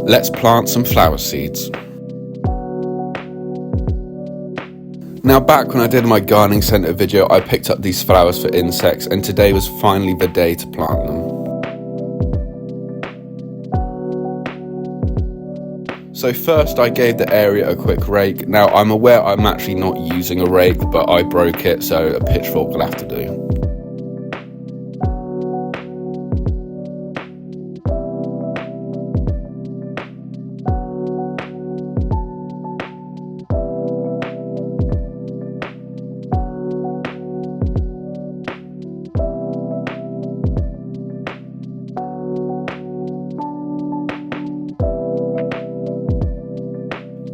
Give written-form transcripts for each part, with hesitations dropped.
Let's plant some flower seeds. Now, back when I did my gardening centre video, I picked up these flowers for insects, and today was finally the day to plant them. So first I gave the area a quick rake. Now I'm aware I'm actually not using a rake, but I broke it, so a pitchfork will have to do.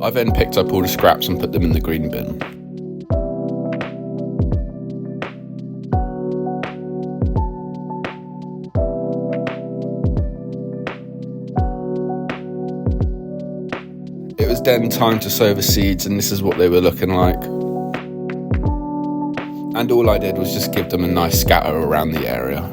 I then picked up all the scraps and put them in the green bin. It was then time to sow the seeds, and this is what they were looking like. And all I did was just give them a nice scatter around the area.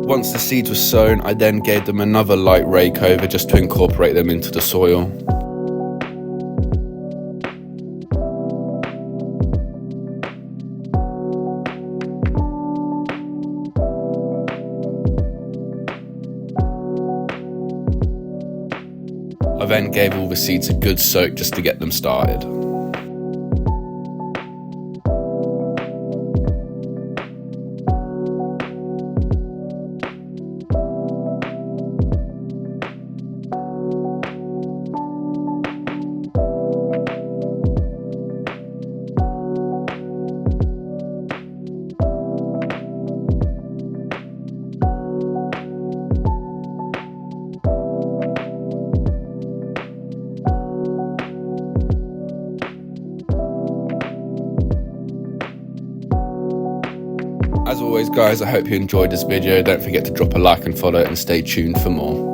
Once the seeds were sown, I then gave them another light rake over just to incorporate them into the soil. I then gave all the seeds a good soak just to get them started. As always guys, I hope you enjoyed this video. Don't forget to drop a like and follow and stay tuned for more.